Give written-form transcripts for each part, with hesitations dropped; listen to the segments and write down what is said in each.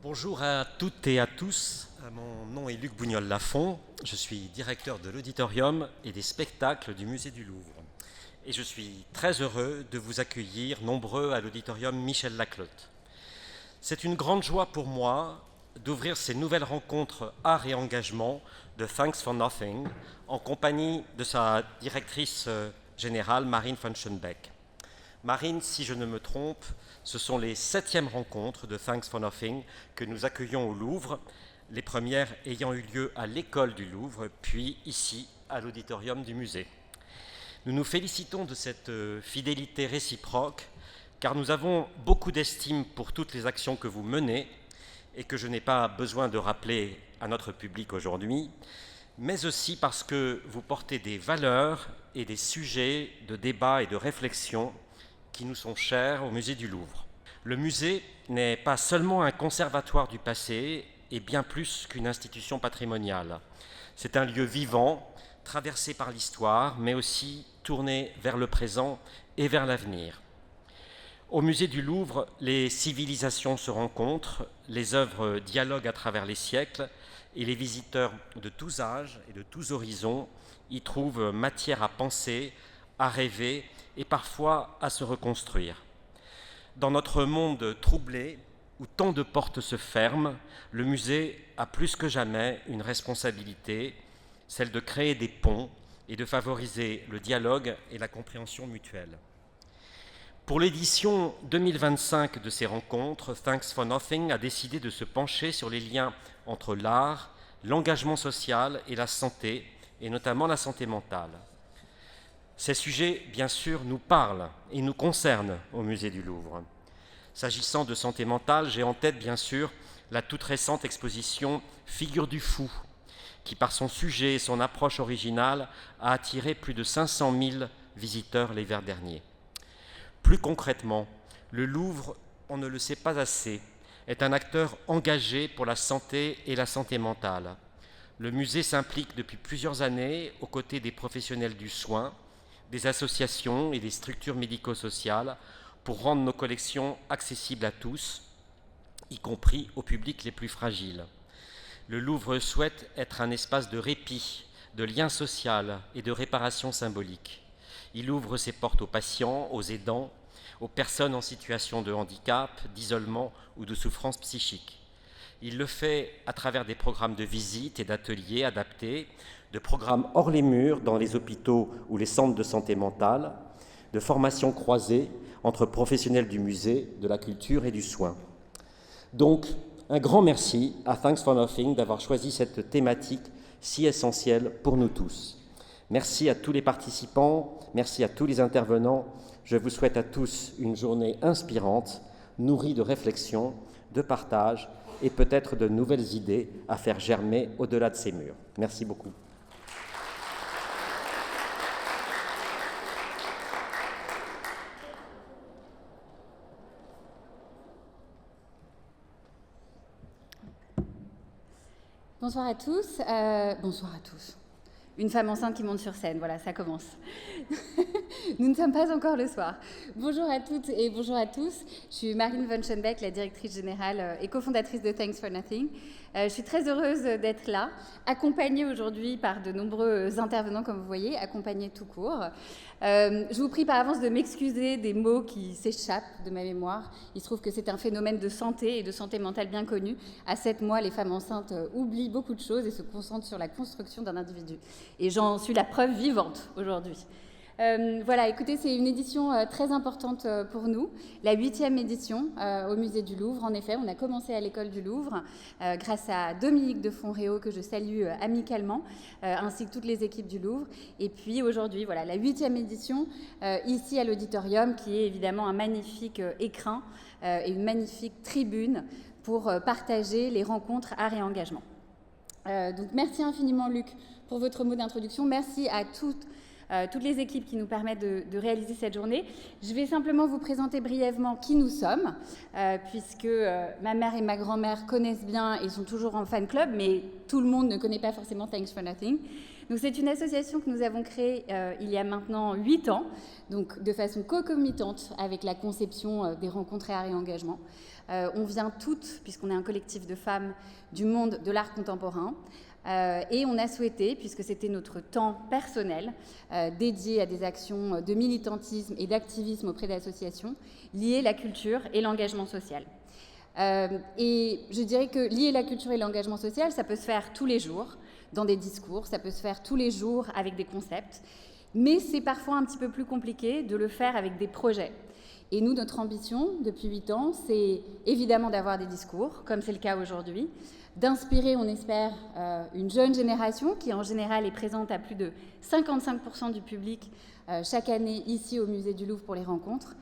Bonjour à toutes et à tous. Mon nom est Luc Bougnol-Lafont. Je suis directeur de l'auditorium et des spectacles du Musée du Louvre. Et je suis très heureux de vous accueillir nombreux à l'auditorium Michel Laclotte. C'est une grande joie pour moi d'ouvrir ces nouvelles rencontres art et engagement de Thanks for Nothing en compagnie de sa directrice générale Marine Funschenbeck. Marine, si je ne me trompe, ce sont les 7e rencontres de Thanks for Nothing que nous accueillons au Louvre, les premières ayant eu lieu à l'école du Louvre, puis ici, à l'auditorium du musée. Nous nous félicitons de cette fidélité réciproque, car nous avons beaucoup d'estime pour toutes les actions que vous menez et que je n'ai pas besoin de rappeler à notre public aujourd'hui, mais aussi parce que vous portez des valeurs et des sujets de débat et de réflexion qui nous sont chers au musée du Louvre. Le musée n'est pas seulement un conservatoire du passé et bien plus qu'une institution patrimoniale. C'est un lieu vivant, traversé par l'histoire, mais aussi tourné vers le présent et vers l'avenir. Au musée du Louvre, les civilisations se rencontrent, les œuvres dialoguent à travers les siècles et les visiteurs de tous âges et de tous horizons y trouvent matière à penser, à rêver et parfois à se reconstruire. Dans notre monde troublé, où tant de portes se ferment, le musée a plus que jamais une responsabilité, celle de créer des ponts et de favoriser le dialogue et la compréhension mutuelle. Pour l'édition 2025 de ces rencontres, Thanks for Nothing a décidé de se pencher sur les liens entre l'art, l'engagement social et la santé, et notamment la santé mentale. Ces sujets, bien sûr, nous parlent et nous concernent au musée du Louvre. S'agissant de santé mentale, j'ai en tête, bien sûr, la toute récente exposition Figure du fou, qui, par son sujet et son approche originale, a attiré plus de 500 000 visiteurs l'hiver dernier. Plus concrètement, le Louvre, on ne le sait pas assez, est un acteur engagé pour la santé et la santé mentale. Le musée s'implique depuis plusieurs années aux côtés des professionnels du soin, des associations et des structures médico-sociales pour rendre nos collections accessibles à tous, y compris aux publics les plus fragiles. Le Louvre souhaite être un espace de répit, de lien social et de réparation symbolique. Il ouvre ses portes aux patients, aux aidants, aux personnes en situation de handicap, d'isolement ou de souffrance psychique. Il le fait à travers des programmes de visite et d'ateliers adaptés, de programmes hors les murs dans les hôpitaux ou les centres de santé mentale, de formations croisées entre professionnels du musée, de la culture et du soin. Donc, un grand merci à Thanks for Nothing d'avoir choisi cette thématique si essentielle pour nous tous. Merci à tous les participants, merci à tous les intervenants. Je vous souhaite à tous une journée inspirante, nourrie de réflexion, de partage et peut-être de nouvelles idées à faire germer au-delà de ces murs. Merci beaucoup. Bonsoir à tous. Bonsoir à tous. Une femme enceinte qui monte sur scène, voilà, ça commence. Nous ne sommes pas encore le soir. Bonjour à toutes et bonjour à tous. Je suis Marine Funschenbeck, la directrice générale et cofondatrice de Thanks for Nothing. Je suis très heureuse d'être là, accompagnée aujourd'hui par de nombreux intervenants, comme vous voyez, accompagnée tout court. Je vous prie par avance de m'excuser des mots qui s'échappent de ma mémoire. Il se trouve que c'est un phénomène de santé et de santé mentale bien connu. À 7 mois, les femmes enceintes oublient beaucoup de choses et se concentrent sur la construction d'un individu. Et j'en suis la preuve vivante aujourd'hui. Voilà, écoutez, c'est une édition très importante pour nous, la 8e édition au Musée du Louvre. En effet, on a commencé à l'école du Louvre grâce à Dominique de Fonréau, que je salue amicalement, ainsi que toutes les équipes du Louvre. Et puis aujourd'hui, voilà, la 8e édition ici à l'auditorium, qui est évidemment un magnifique écrin et une magnifique tribune pour partager les rencontres art et engagement. Donc merci infiniment Luc pour votre mot d'introduction. Merci à toutes les équipes qui nous permettent de réaliser cette journée. Je vais simplement vous présenter brièvement qui nous sommes, puisque ma mère et ma grand-mère connaissent bien et sont toujours en fan club, mais tout le monde ne connaît pas forcément Thanks for Nothing. Donc c'est une association que nous avons créée il y a maintenant 8 ans, donc de façon concomitante avec la conception des rencontres et arts et engagement. On vient toutes, puisqu'on est un collectif de femmes du monde de l'art contemporain, et on a souhaité, puisque c'était notre temps personnel, dédié à des actions de militantisme et d'activisme auprès d'associations, lier la culture et l'engagement social. Et je dirais que lier la culture et l'engagement social, ça peut se faire tous les jours, dans des discours, ça peut se faire tous les jours avec des concepts, mais c'est parfois un petit peu plus compliqué de le faire avec des projets. Et nous, notre ambition, depuis 8 ans, c'est évidemment d'avoir des discours, comme c'est le cas aujourd'hui, d'inspirer, on espère, une jeune génération qui, en général, est présente à plus de 55% du public chaque année ici au Musée du Louvre pour les rencontres.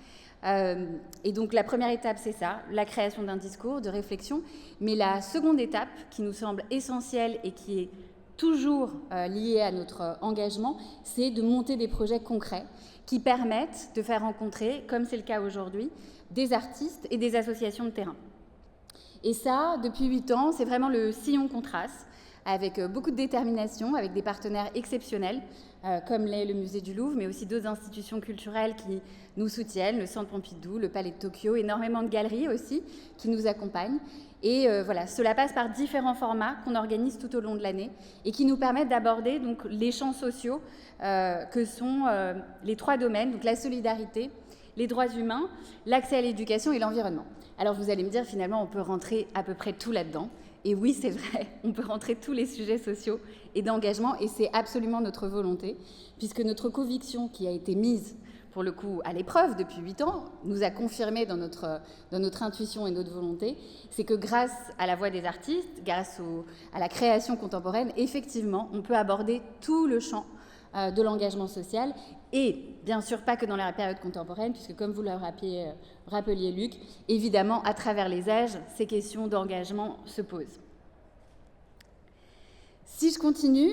Et donc, la première étape, c'est ça, la création d'un discours, de réflexion. Mais la seconde étape, qui nous semble essentielle et qui est toujours liée à notre engagement, c'est de monter des projets concrets qui permettent de faire rencontrer, comme c'est le cas aujourd'hui, des artistes et des associations de terrain. Et ça, depuis 8 ans, c'est vraiment le sillon qu'on trace, avec beaucoup de détermination, avec des partenaires exceptionnels, comme l'est le Musée du Louvre, mais aussi d'autres institutions culturelles qui nous soutiennent, le Centre Pompidou, le Palais de Tokyo, énormément de galeries aussi qui nous accompagnent. Et voilà, cela passe par différents formats qu'on organise tout au long de l'année et qui nous permettent d'aborder donc les champs sociaux que sont les 3 domaines, donc la solidarité, les droits humains, l'accès à l'éducation et l'environnement. Alors vous allez me dire, finalement, on peut rentrer à peu près tout là-dedans. Et oui, c'est vrai, on peut rentrer tous les sujets sociaux et d'engagement, et c'est absolument notre volonté, puisque notre conviction qui a été mise, pour le coup, à l'épreuve depuis 8 ans, nous a confirmé dans notre intuition et notre volonté, c'est que grâce à la voix des artistes, grâce à la création contemporaine, effectivement, on peut aborder tout le champ de l'engagement social, et bien sûr pas que dans la période contemporaine, puisque comme vous le rappeliez Luc, évidemment à travers les âges, ces questions d'engagement se posent. Si je continue,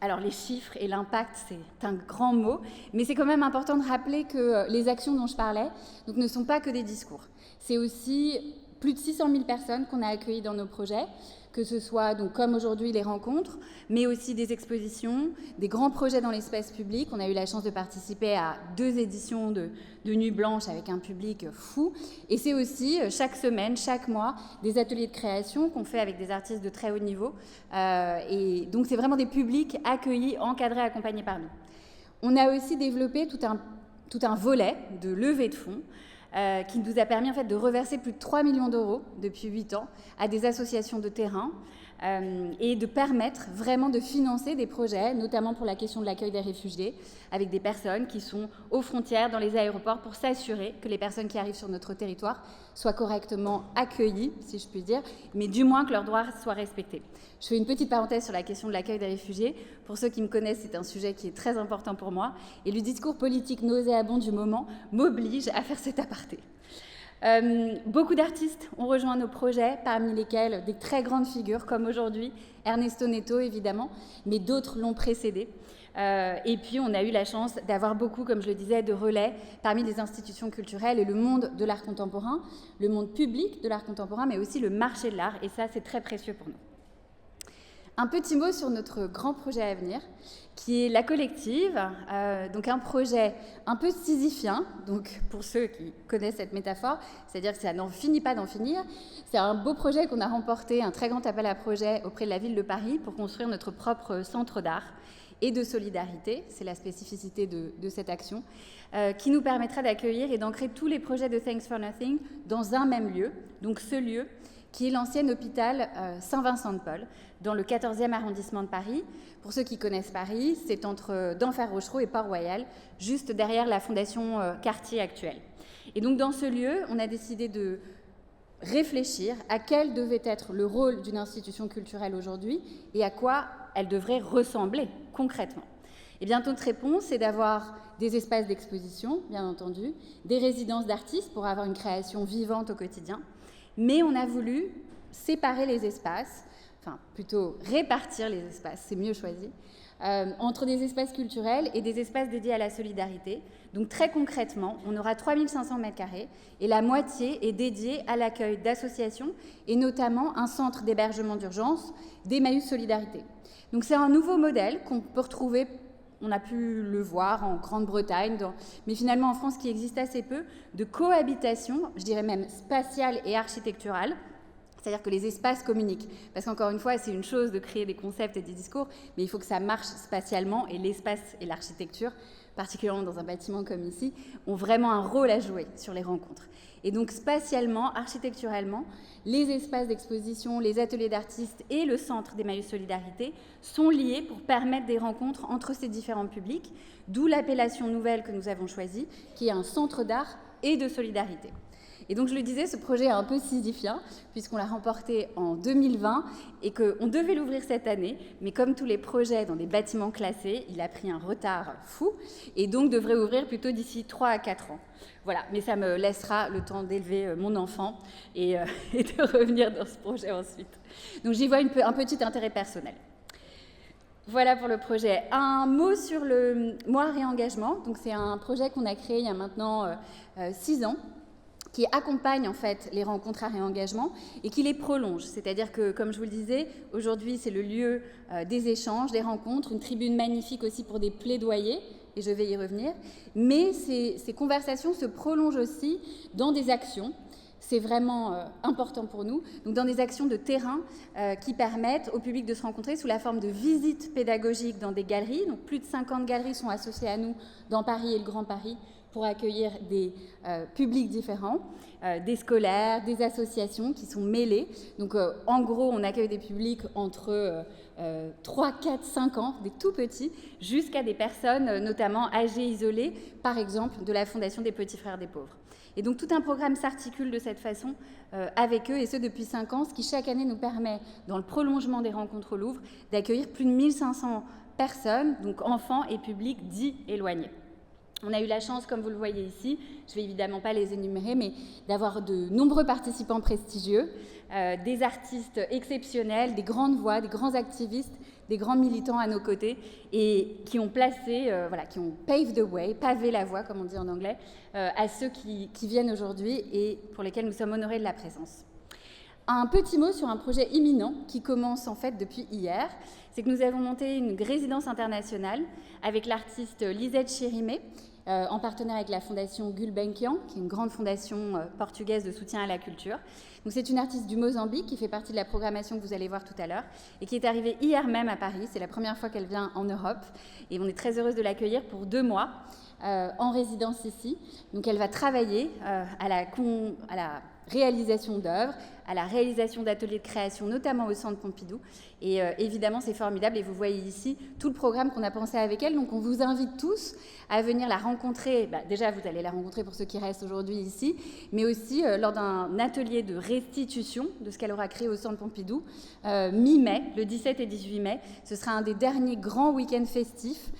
alors les chiffres et l'impact, c'est un grand mot, mais c'est quand même important de rappeler que les actions dont je parlais donc, ne sont pas que des discours. C'est aussi plus de 600 000 personnes qu'on a accueillies dans nos projets, que ce soit, donc, comme aujourd'hui, les rencontres, mais aussi des expositions, des grands projets dans l'espace public. On a eu la chance de participer à 2 éditions de Nuit Blanche avec un public fou. Et c'est aussi, chaque semaine, chaque mois, des ateliers de création qu'on fait avec des artistes de très haut niveau. Et donc, c'est vraiment des publics accueillis, encadrés, accompagnés par nous. On a aussi développé tout un volet de levée de fonds qui nous a permis en fait, de reverser plus de 3 millions d'euros depuis 8 ans à des associations de terrain et de permettre vraiment de financer des projets, notamment pour la question de l'accueil des réfugiés, avec des personnes qui sont aux frontières, dans les aéroports, pour s'assurer que les personnes qui arrivent sur notre territoire soient correctement accueillies, si je puis dire, mais du moins que leurs droits soient respectés. Je fais une petite parenthèse sur la question de l'accueil des réfugiés. Pour ceux qui me connaissent, c'est un sujet qui est très important pour moi, et le discours politique nauséabond du moment m'oblige à faire cet aparté. Beaucoup d'artistes ont rejoint nos projets, parmi lesquels des très grandes figures, comme aujourd'hui Ernesto Neto, évidemment, mais d'autres l'ont précédé. Et puis, on a eu la chance d'avoir beaucoup, comme je le disais, de relais parmi les institutions culturelles et le monde de l'art contemporain, le monde public de l'art contemporain, mais aussi le marché de l'art, et ça, c'est très précieux pour nous. Un petit mot sur notre grand projet à venir, qui est La Collective, donc un projet un peu sisyphien, donc pour ceux qui connaissent cette métaphore, c'est-à-dire que ça n'en finit pas d'en finir. C'est un beau projet qu'on a remporté, un très grand appel à projet auprès de la ville de Paris pour construire notre propre centre d'art et de solidarité, c'est la spécificité de cette action, qui nous permettra d'accueillir et d'ancrer tous les projets de Thanks for Nothing dans un même lieu, donc ce lieu qui est l'ancien hôpital Saint-Vincent-de-Paul, dans le 14e arrondissement de Paris. Pour ceux qui connaissent Paris, c'est entre Denfert-Rochereau et Port-Royal, juste derrière la fondation Cartier actuelle. Et donc dans ce lieu, on a décidé de réfléchir à quel devait être le rôle d'une institution culturelle aujourd'hui et à quoi elle devrait ressembler concrètement. Et bien notre réponse, c'est d'avoir des espaces d'exposition, bien entendu, des résidences d'artistes pour avoir une création vivante au quotidien, mais on a voulu séparer les espaces, enfin plutôt répartir les espaces, c'est mieux choisi, entre des espaces culturels et des espaces dédiés à la solidarité. Donc très concrètement, on aura 3500 m² et la moitié est dédiée à l'accueil d'associations et notamment un centre d'hébergement d'urgence d'Emmaüs Solidarité. Donc c'est un nouveau modèle qu'on peut retrouver, on a pu le voir en Grande-Bretagne, mais finalement en France qui existe assez peu, de cohabitation, je dirais même spatiale et architecturale. C'est-à-dire que les espaces communiquent. Parce qu'encore une fois, c'est une chose de créer des concepts et des discours, mais il faut que ça marche spatialement, et l'espace et l'architecture, particulièrement dans un bâtiment comme ici, ont vraiment un rôle à jouer sur les rencontres. Et donc spatialement, architecturalement, les espaces d'exposition, les ateliers d'artistes et le centre d'Emmaüs Solidarité sont liés pour permettre des rencontres entre ces différents publics, d'où l'appellation nouvelle que nous avons choisie, qui est un centre d'art et de solidarité. Et donc, je le disais, ce projet est un peu sisyphien, puisqu'on l'a remporté en 2020 et qu'on devait l'ouvrir cette année. Mais comme tous les projets dans des bâtiments classés, il a pris un retard fou et donc devrait ouvrir plutôt d'ici 3 à 4 ans. Voilà, mais ça me laissera le temps d'élever mon enfant et de revenir dans ce projet ensuite. Donc, j'y vois un petit intérêt personnel. Voilà pour le projet. Un mot sur le mois réengagement. Donc, c'est un projet qu'on a créé il y a maintenant 6 ans, qui accompagne en fait les rencontres à réengagement et qui les prolonge. C'est-à-dire que, comme je vous le disais, aujourd'hui c'est le lieu des échanges, des rencontres, une tribune magnifique aussi pour des plaidoyers, et je vais y revenir. Mais ces conversations se prolongent aussi dans des actions. C'est vraiment important pour nous. Donc dans des actions de terrain qui permettent au public de se rencontrer sous la forme de visites pédagogiques dans des galeries. Donc plus de 50 galeries sont associées à nous dans Paris et le Grand Paris, pour accueillir des publics différents, des scolaires, des associations qui sont mêlés. Donc en gros, on accueille des publics entre 3, 4, 5 ans, des tout petits, jusqu'à des personnes notamment âgées, isolées, par exemple de la Fondation des Petits Frères des Pauvres. Et donc tout un programme s'articule de cette façon avec eux, et ce depuis 5 ans, ce qui chaque année nous permet, dans le prolongement des rencontres au Louvre, d'accueillir plus de 1500 personnes, donc enfants et publics dits éloignés. On a eu la chance, comme vous le voyez ici, je ne vais évidemment pas les énumérer, mais d'avoir de nombreux participants prestigieux, des artistes exceptionnels, des grandes voix, des grands activistes, des grands militants à nos côtés et qui ont placé, qui ont paved the way, pavé la voie, comme on dit en anglais, à ceux qui viennent aujourd'hui et pour lesquels nous sommes honorés de la présence. Un petit mot sur un projet imminent qui commence en fait depuis hier, c'est que nous avons monté une résidence internationale avec l'artiste Lisette Chirimé, en partenariat avec la fondation Gulbenkian, qui est une grande fondation portugaise de soutien à la culture. Donc c'est une artiste du Mozambique qui fait partie de la programmation que vous allez voir tout à l'heure et qui est arrivée hier même à Paris. C'est la première fois qu'elle vient en Europe et on est très heureuse de l'accueillir pour 2 mois en résidence ici. Donc elle va travailler à la réalisation d'œuvres, à la réalisation d'ateliers de création, notamment au Centre Pompidou. Et évidemment, c'est formidable. Et vous voyez ici tout le programme qu'on a pensé avec elle. Donc, on vous invite tous à venir la rencontrer. Déjà, vous allez la rencontrer pour ceux qui restent aujourd'hui ici, mais aussi lors d'un atelier de restitution de ce qu'elle aura créé au Centre Pompidou, mi-mai, le 17 et 18 mai. Ce sera un des derniers grands week-ends festifs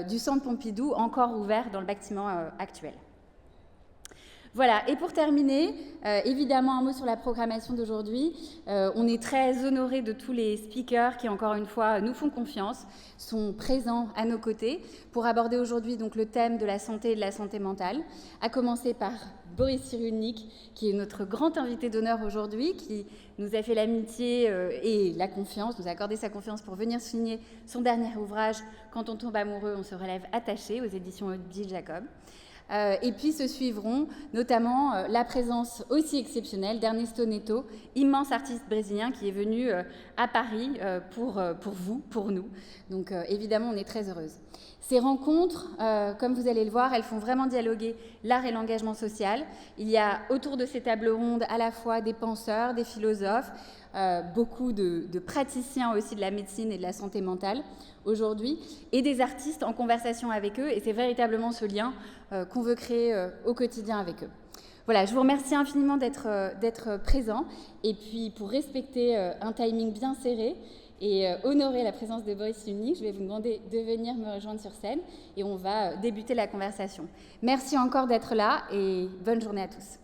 du Centre Pompidou, encore ouvert dans le bâtiment actuel. Voilà, et pour terminer, évidemment un mot sur la programmation d'aujourd'hui. On est très honorés de tous les speakers qui, encore une fois, nous font confiance, sont présents à nos côtés pour aborder aujourd'hui donc le thème de la santé et de la santé mentale, à commencer par Boris Cyrulnik, qui est notre grand invité d'honneur aujourd'hui, qui nous a fait l'amitié et la confiance, nous a accordé sa confiance pour venir signer son dernier ouvrage « Quand on tombe amoureux, on se relève attaché » aux éditions Odile Jacob. Et puis se suivront notamment la présence aussi exceptionnelle d'Ernesto Neto, immense artiste brésilien qui est venu à Paris pour vous, pour nous. Donc évidemment, on est très heureuse. Ces rencontres, comme vous allez le voir, elles font vraiment dialoguer l'art et l'engagement social. Il y a autour de ces tables rondes à la fois des penseurs, des philosophes, beaucoup de praticiens aussi de la médecine et de la santé mentale aujourd'hui, et des artistes en conversation avec eux, et c'est véritablement ce lien qu'on veut créer au quotidien avec eux. Voilà, je vous remercie infiniment d'être présents, et puis pour respecter un timing bien serré et honorer la présence de Boris Cyrulnik, je vais vous demander de venir me rejoindre sur scène, et on va débuter la conversation. Merci encore d'être là, et bonne journée à tous.